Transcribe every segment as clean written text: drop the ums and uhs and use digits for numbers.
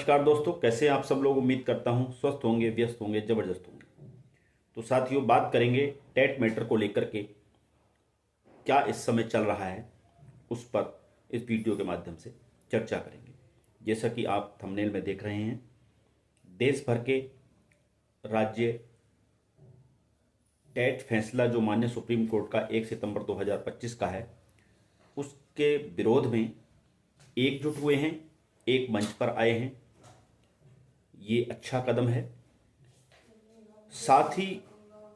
नमस्कार दोस्तों, कैसे हैं आप सब लोग। उम्मीद करता हूं स्वस्थ होंगे, व्यस्त होंगे, जबरदस्त होंगे। तो साथियों, बात करेंगे टेट मैटर को लेकर के क्या इस समय चल रहा है, उस पर इस वीडियो के माध्यम से चर्चा करेंगे। जैसा कि आप थंबनेल में देख रहे हैं, देश भर के राज्य टेट फैसला जो माननीय सुप्रीम कोर्ट का 1 सितंबर 2025 का है, उसके विरोध में एकजुट हुए हैं, एक मंच पर आए हैं। ये अच्छा कदम है। साथ ही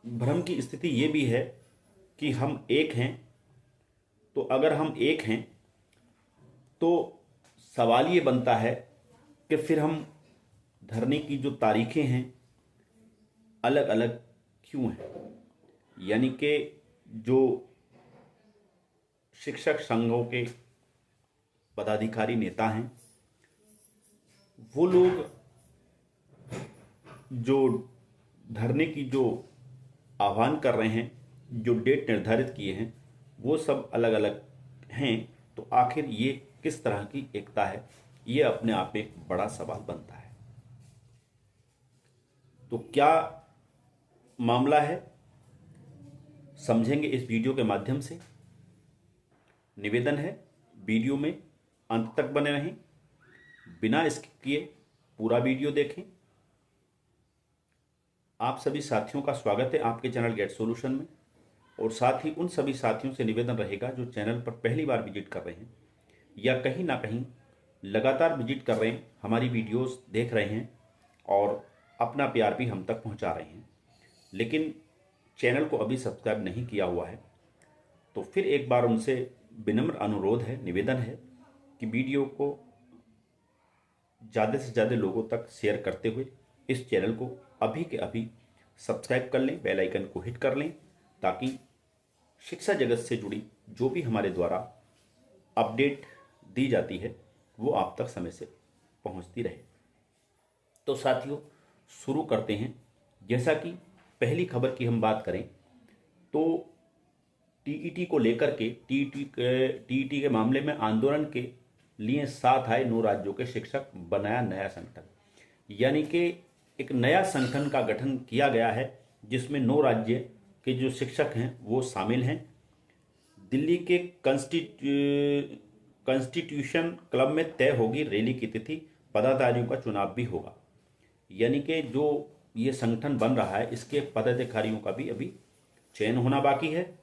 भ्रम की स्थिति ये भी है कि हम एक हैं, तो अगर हम एक हैं तो सवाल ये बनता है कि फिर हम धरने की जो तारीखें हैं अलग अलग क्यों हैं। यानी कि जो शिक्षक संघों के पदाधिकारी नेता हैं, वो लोग जो धरने की जो आह्वान कर रहे हैं, जो डेट निर्धारित किए हैं, वो सब अलग अलग हैं। तो आखिर ये किस तरह की एकता है, ये अपने आप में एक बड़ा सवाल बनता है। तो क्या मामला है, समझेंगे इस वीडियो के माध्यम से। निवेदन है, वीडियो में अंत तक बने रहें, बिना स्किप किए पूरा वीडियो देखें। आप सभी साथियों का स्वागत है आपके चैनल गेट सॉल्यूशन में। और साथ ही उन सभी साथियों से निवेदन रहेगा जो चैनल पर पहली बार विजिट कर रहे हैं या कहीं ना कहीं लगातार विजिट कर रहे हैं, हमारी वीडियोस देख रहे हैं और अपना प्यार भी हम तक पहुंचा रहे हैं, लेकिन चैनल को अभी सब्सक्राइब नहीं किया हुआ है, तो फिर एक बार उनसे विनम्र अनुरोध है, निवेदन है कि वीडियो को ज़्यादा से ज़्यादा लोगों तक शेयर करते हुए इस चैनल को अभी के अभी सब्सक्राइब कर लें, बेल आइकन को हिट कर लें, ताकि शिक्षा जगत से जुड़ी जो भी हमारे द्वारा अपडेट दी जाती है वो आप तक समय से पहुंचती रहे। तो साथियों, शुरू करते हैं। जैसा कि पहली खबर की हम बात करें तो टीईटी को लेकर के टीईटी के मामले में आंदोलन के लिए साथ आए 9 राज्यों के शिक्षक बनाया नया संगठन। यानी कि एक नया संगठन का गठन किया गया है जिसमें 9 राज्य के जो शिक्षक हैं वो शामिल हैं। दिल्ली के कॉन्स्टिट्यूशन क्लब में तय होगी रैली की तिथि, पदाधिकारियों का चुनाव भी होगा। यानी कि जो ये संगठन बन रहा है, इसके पदाधिकारियों का भी अभी चयन होना बाकी है।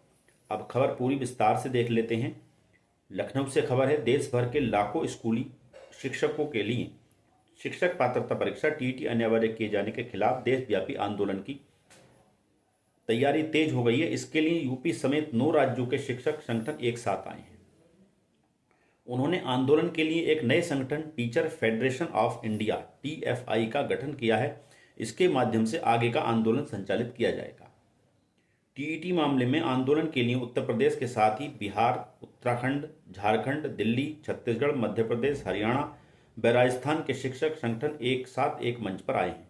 अब खबर पूरी विस्तार से देख लेते हैं। लखनऊ से खबर है, देश भर के लाखों स्कूली शिक्षकों के लिए शिक्षक पात्रता परीक्षा टीईटी अनिवार्य किए जाने के खिलाफ देशव्यापी आंदोलन की तैयारी तेज हो गई है। इसके लिए यूपी समेत 9 राज्यों के शिक्षक संगठन एक साथ आए हैं। उन्होंने आंदोलन के लिए एक नए संगठन teacher federation of India TFI का गठन किया है। इसके माध्यम से आगे का आंदोलन संचालित किया जाएगा। टीईटी मामले में आंदोलन के लिए उत्तर प्रदेश के साथ ही बिहार, उत्तराखंड, झारखंड, दिल्ली, छत्तीसगढ़, मध्य प्रदेश, हरियाणा व राजस्थान के शिक्षक संगठन एक साथ एक मंच पर आए हैं।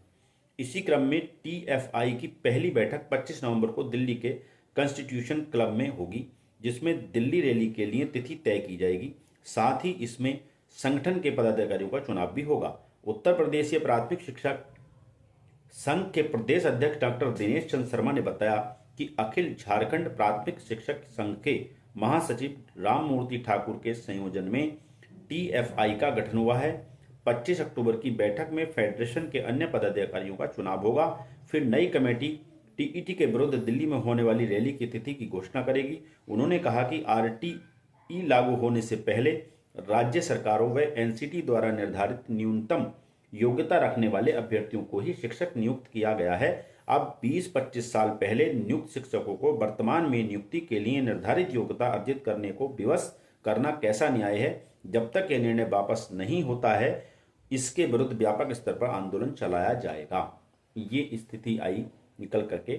इसी क्रम में टीएफआई की पहली बैठक 25 नवंबर को दिल्ली के कॉन्स्टिट्यूशन क्लब में होगी, जिसमें दिल्ली रैली के लिए तिथि तय की जाएगी। साथ ही इसमें संगठन के पदाधिकारियों का चुनाव भी होगा। उत्तर प्रदेशीय प्राथमिक शिक्षक संघ के प्रदेश अध्यक्ष डॉक्टर दिनेश चंद्र शर्मा ने बताया कि अखिल झारखंड प्राथमिक शिक्षक संघ के महासचिव राममूर्ति ठाकुर के संयोजन में टीएफआई का गठन हुआ है। 25 अक्टूबर की बैठक में फेडरेशन के अन्य पदाधिकारियों का चुनाव होगा। फिर नई कमेटी टीईटी के विरुद्ध दिल्ली में होने वाली रैली की तिथि की घोषणा करेगी। उन्होंने कहा कि आरटीई लागू होने से पहले राज्य सरकारों व एनसीटी द्वारा निर्धारित न्यूनतम योग्यता रखने वाले अभ्यर्थियों को ही शिक्षक नियुक्त किया गया है। अब 20-25 साल पहले नियुक्त शिक्षकों को वर्तमान में नियुक्ति के लिए निर्धारित योग्यता अर्जित करने को विवश करना कैसा न्याय है। जब तक यह निर्णय वापस नहीं होता है, इसके विरुद्ध व्यापक स्तर पर आंदोलन चलाया जाएगा। ये स्थिति आई निकल करके।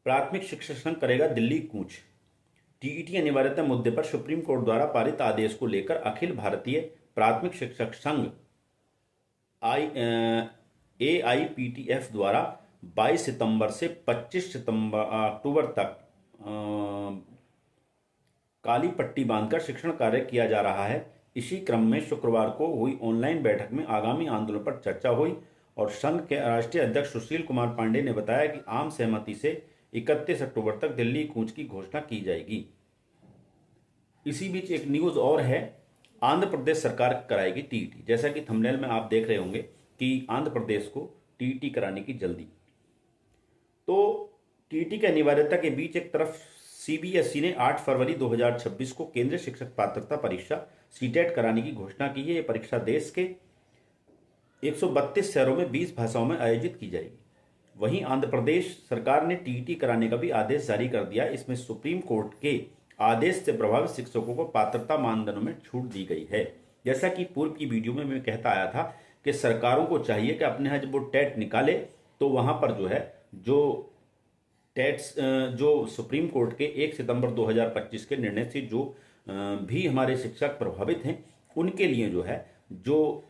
प्राथमिक शिक्षक संघ करेगा दिल्ली कूच। टीईटी अनिवार्यता मुद्दे पर सुप्रीम कोर्ट द्वारा पारित आदेश को लेकर अखिल भारतीय प्राथमिक शिक्षक संघ एआईपीटीएफ द्वारा 22 सितंबर से 25 अक्टूबर तक काली पट्टी बांधकर शिक्षण कार्य किया जा रहा है। इसी क्रम में शुक्रवार को हुई ऑनलाइन बैठक में आगामी आंदोलन पर चर्चा हुई और संघ के राष्ट्रीय अध्यक्ष सुशील कुमार पांडे ने बताया कि आम सहमति से 31 अक्टूबर तक दिल्ली कूच की घोषणा की जाएगी। इसी बीच एक न्यूज और है, आंध्र प्रदेश सरकार कराएगी टीईटी। जैसा कि थंबनेल में आप देख रहे होंगे कि आंध्र प्रदेश को टीईटी कराने की जल्दी। तो टीईटी की अनिवार्यता के बीच एक तरफ सीबीएसई ने 8 फरवरी 2026 को केंद्रीय शिक्षक पात्रता परीक्षा सीटेट कराने की घोषणा की है। यह परीक्षा देश के 132 शहरों में 20 भाषाओं में आयोजित की जाएगी। वहीं आंध्र प्रदेश सरकार ने टीईटी कराने का भी आदेश जारी कर दिया। इसमें सुप्रीम कोर्ट के आदेश से प्रभावित शिक्षकों को पात्रता मानदंडों में छूट दी गई है। जैसा कि पूर्व की वीडियो में मैं कहता आया था कि सरकारों को चाहिए कि अपने यहाँ जब वो टेट निकाले तो वहां पर जो है जो टेट्स जो सुप्रीम कोर्ट के 1 सितंबर 2025 के निर्णय से जो भी हमारे शिक्षक प्रभावित हैं उनके लिए जो है जो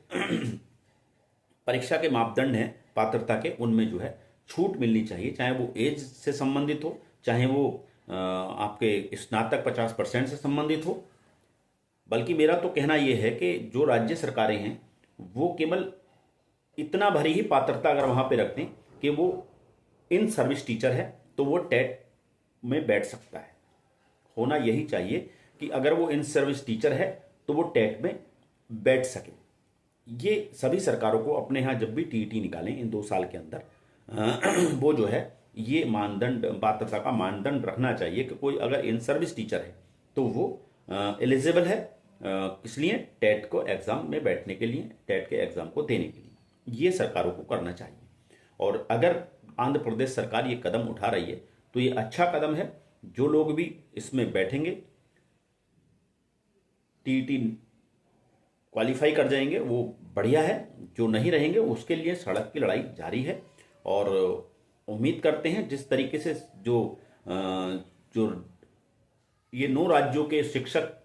परीक्षा के मापदंड हैं पात्रता के, उनमें जो है छूट मिलनी चाहिए, चाहे वो एज से संबंधित हो, चाहे वो आपके स्नातक 50% से संबंधित हो। बल्कि मेरा तो कहना यह है कि जो राज्य सरकारें हैं वो केवल इतना भरी ही पात्रता अगर वहां पे रखते हैं कि वो इन सर्विस टीचर है तो वो टेट में बैठ सकता है। होना यही चाहिए कि अगर वो इन सर्विस टीचर है तो वो टेट में बैठ सके। ये सभी सरकारों को अपने यहाँ जब भी टीईटी निकालें इन 2 साल के अंदर वो जो है ये मानदंड पात्रता का मानदंड रखना चाहिए कि कोई अगर इन सर्विस टीचर है तो वो एलिजिबल है इसलिए टेट को एग्जाम में बैठने के लिए, टेट के एग्जाम को देने के लिए। ये सरकारों को करना चाहिए। और अगर आंध्र प्रदेश सरकार ये कदम उठा रही है तो ये अच्छा कदम है। जो लोग भी इसमें बैठेंगे, टीईटी क्वालिफाई कर जाएंगे, वो बढ़िया है। जो नहीं रहेंगे उसके लिए सड़क की लड़ाई जारी है। और उम्मीद करते हैं जिस तरीके से जो ये 9 राज्यों के शिक्षक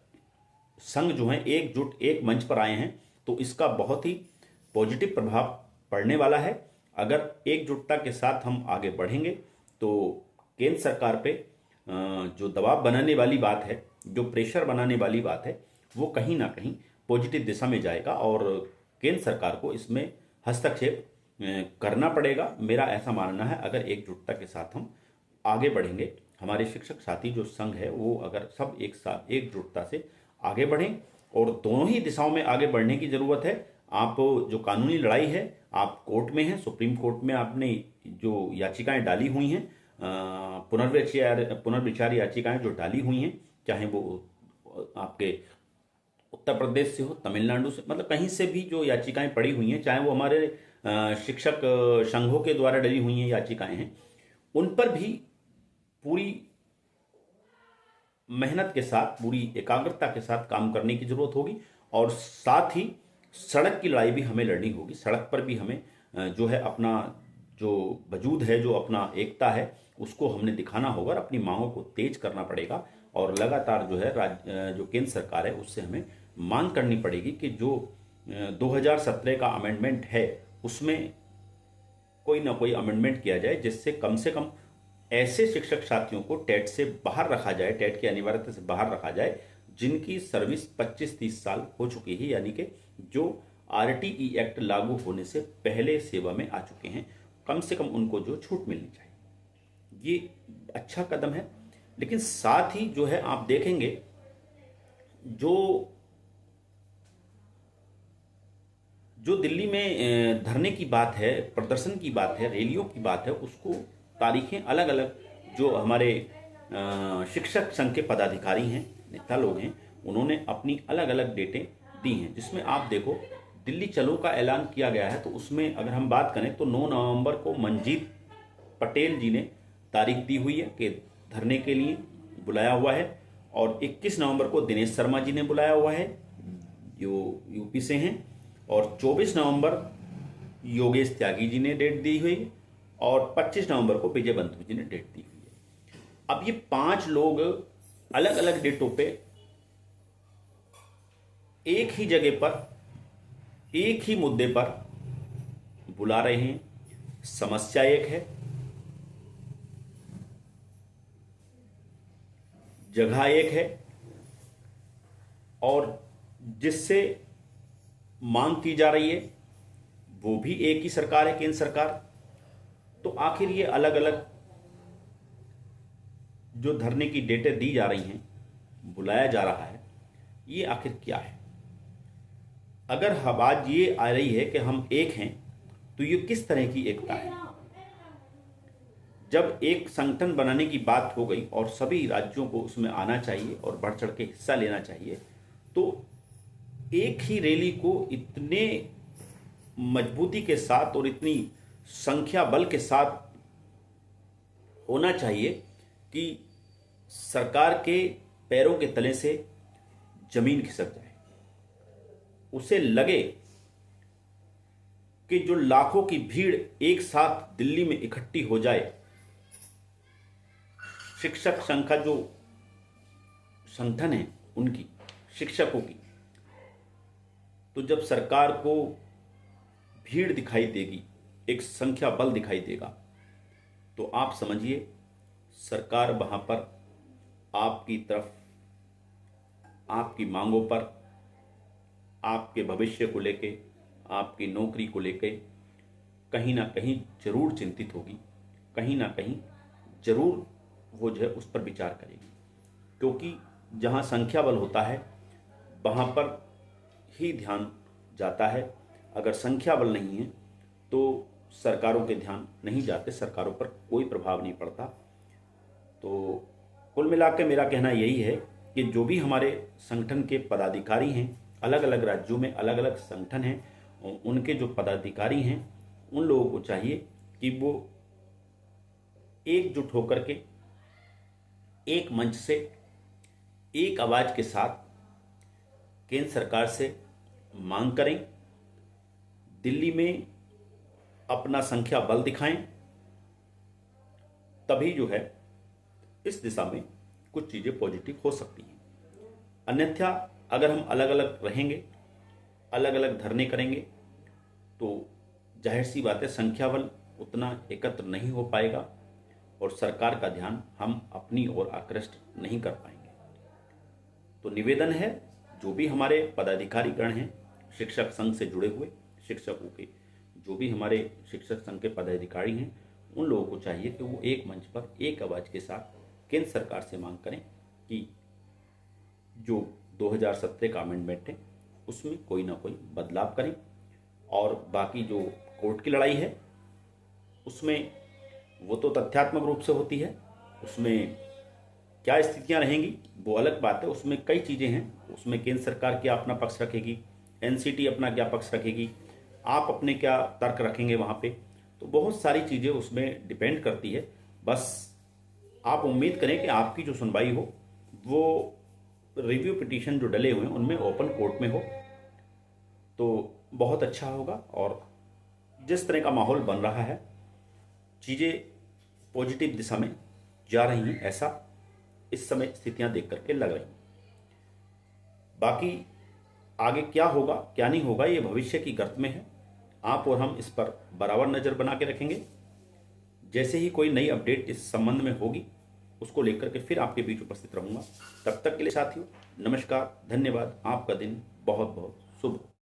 संघ जो हैं एकजुट एक मंच पर आए हैं तो इसका बहुत ही पॉजिटिव प्रभाव पड़ने वाला है। अगर एकजुटता के साथ हम आगे बढ़ेंगे तो केंद्र सरकार पे जो दबाव बनाने वाली बात है, जो प्रेशर बनाने वाली बात है, वो कहीं ना कहीं पॉजिटिव दिशा में जाएगा और केंद्र सरकार को इसमें हस्तक्षेप करना पड़ेगा। मेरा ऐसा मानना है अगर एकजुटता के साथ हम आगे बढ़ेंगे, हमारे शिक्षक साथी जो संघ है वो अगर सब एक साथ एकजुटता से आगे बढ़ें और दोनों ही दिशाओं में आगे बढ़ने की जरूरत है। आप जो कानूनी लड़ाई है आप कोर्ट में हैं, सुप्रीम कोर्ट में आपने जो याचिकाएं डाली हुई हैं, पुनर्विचार याचिकाएं जो डाली हुई हैं, चाहे वो आपके उत्तर प्रदेश से हो, तमिलनाडु से, मतलब कहीं से भी जो याचिकाएं पड़ी हुई हैं, चाहे वो हमारे शिक्षक संघों के द्वारा डली हुई हैं याचिकाएं हैं, उन पर भी पूरी मेहनत के साथ, पूरी एकाग्रता के साथ काम करने की जरूरत होगी। और साथ ही सड़क की लड़ाई भी हमें लड़नी होगी। सड़क पर भी हमें जो है अपना जो वजूद है, जो अपना एकता है, उसको हमने दिखाना होगा और अपनी मांगों को तेज करना पड़ेगा। और लगातार जो है जो केंद्र सरकार है उससे हमें मांग करनी पड़ेगी कि जो 2017 का अमेंडमेंट है उसमें कोई ना कोई अमेंडमेंट किया जाए जिससे कम से कम ऐसे शिक्षक साथियों को टेट से बाहर रखा जाए, टेट की अनिवार्यता से बाहर रखा जाए जिनकी सर्विस 25-30 साल हो चुकी है, यानी कि जो आरटीई एक्ट लागू होने से पहले सेवा में आ चुके हैं। कम से कम उनको जो छूट मिलनी चाहिए। ये अच्छा कदम है। लेकिन साथ ही जो है आप देखेंगे जो दिल्ली में धरने की बात है, प्रदर्शन की बात है, रैलियों की बात है, उसको तारीखें अलग अलग जो हमारे शिक्षक संघ के पदाधिकारी हैं, नेता लोग हैं, उन्होंने अपनी अलग अलग डेटें दी हैं। जिसमें आप देखो दिल्ली चलो का ऐलान किया गया है तो उसमें अगर हम बात करें तो 9 नवंबर को मंजीत पटेल जी ने तारीख दी हुई है कि धरने के लिए बुलाया हुआ है। और 21 नवंबर को दिनेश शर्मा जी ने बुलाया हुआ है जो यूपी से हैं। और 24 नवंबर योगेश त्यागी जी ने डेट दी हुई है और 25 नवंबर को विजय बंधु जी ने डेट दी हुई है। अब ये 5 लोग अलग अलग डेटों पे एक ही जगह पर एक ही मुद्दे पर बुला रहे हैं। समस्या एक है, जगह एक है और जिससे मांग की जा रही है वो भी एक ही सरकार है, केंद्र सरकार। तो आखिर ये अलग अलग जो धरने की डेटें दी जा रही हैं, बुलाया जा रहा है, ये आखिर क्या है? अगर आवाज ये आ रही है कि हम एक हैं, तो ये किस तरह की एकता है? जब एक संगठन बनाने की बात हो गई और सभी राज्यों को उसमें आना चाहिए और बढ़ चढ़ के हिस्सा लेना चाहिए, तो एक ही रैली को इतने मजबूती के साथ और इतनी संख्या बल के साथ होना चाहिए कि सरकार के पैरों के तले से जमीन खिसक जाए, उसे लगे कि जो लाखों की भीड़ एक साथ दिल्ली में इकट्ठी हो जाए, शिक्षक संघ का जो संगठन है उनकी, शिक्षकों की, तो जब सरकार को भीड़ दिखाई देगी, एक संख्या बल दिखाई देगा, तो आप समझिए सरकार वहां पर आपकी तरफ, आपकी मांगों पर, आपके भविष्य को लेके, आपकी नौकरी को लेके कहीं ना कहीं जरूर चिंतित होगी, कहीं ना कहीं जरूर वो जो है उस पर विचार करेगी। क्योंकि जहाँ संख्या बल होता है वहाँ पर ही ध्यान जाता है। अगर संख्या बल नहीं है तो सरकारों के ध्यान नहीं जाते, सरकारों पर कोई प्रभाव नहीं पड़ता। तो कुल मिला के मेरा कहना यही है कि जो भी हमारे संगठन के पदाधिकारी हैं, अलग अलग राज्यों में अलग अलग संगठन हैं, उनके जो पदाधिकारी हैं उन लोगों को चाहिए कि वो एकजुट होकर के एक मंच से एक आवाज के साथ केंद्र सरकार से मांग करें, दिल्ली में अपना संख्या बल दिखाएं, तभी जो है इस दिशा में कुछ चीजें पॉजिटिव हो सकती हैं। अन्यथा अगर हम अलग अलग रहेंगे, अलग अलग धरने करेंगे, तो जाहिर सी बात है संख्या बल उतना एकत्र नहीं हो पाएगा और सरकार का ध्यान हम अपनी ओर आकृष्ट नहीं कर पाएंगे। तो निवेदन है, जो भी हमारे पदाधिकारीगण हैं, शिक्षक संघ से जुड़े हुए शिक्षकों के, जो भी हमारे शिक्षक संघ के पदाधिकारी हैं, उन लोगों को चाहिए कि वो एक मंच पर एक आवाज के साथ केंद्र सरकार से मांग करें कि जो 2017 का अमेंडमेंट है उसमें कोई ना कोई बदलाव करें। और बाकी जो कोर्ट की लड़ाई है उसमें वो तो तथ्यात्मक रूप से होती है, उसमें क्या स्थितियां रहेंगी वो अलग बात है। उसमें कई चीज़ें हैं, उसमें केंद्र सरकार क्या अपना पक्ष रखेगी, एनसीटी अपना क्या पक्ष रखेगी, आप अपने क्या तर्क रखेंगे वहाँ पे, तो बहुत सारी चीज़ें उसमें डिपेंड करती है। बस आप उम्मीद करें कि आपकी जो सुनवाई हो वो रिव्यू पिटीशन जो डले हुए हैं उनमें ओपन कोर्ट में हो तो बहुत अच्छा होगा। और जिस तरह का माहौल बन रहा है, चीज़ें पॉजिटिव दिशा में जा रही हैं, ऐसा इस समय स्थितियां देख करके लग रही हैं। बाकी आगे क्या होगा क्या नहीं होगा ये भविष्य की गर्त में है। आप और हम इस पर बराबर नज़र बना के रखेंगे। जैसे ही कोई नई अपडेट इस संबंध में होगी उसको लेकर के फिर आपके बीच उपस्थित रहूंगा। तब तक के लिए साथियों नमस्कार, धन्यवाद। आपका दिन बहुत बहुत शुभ हो।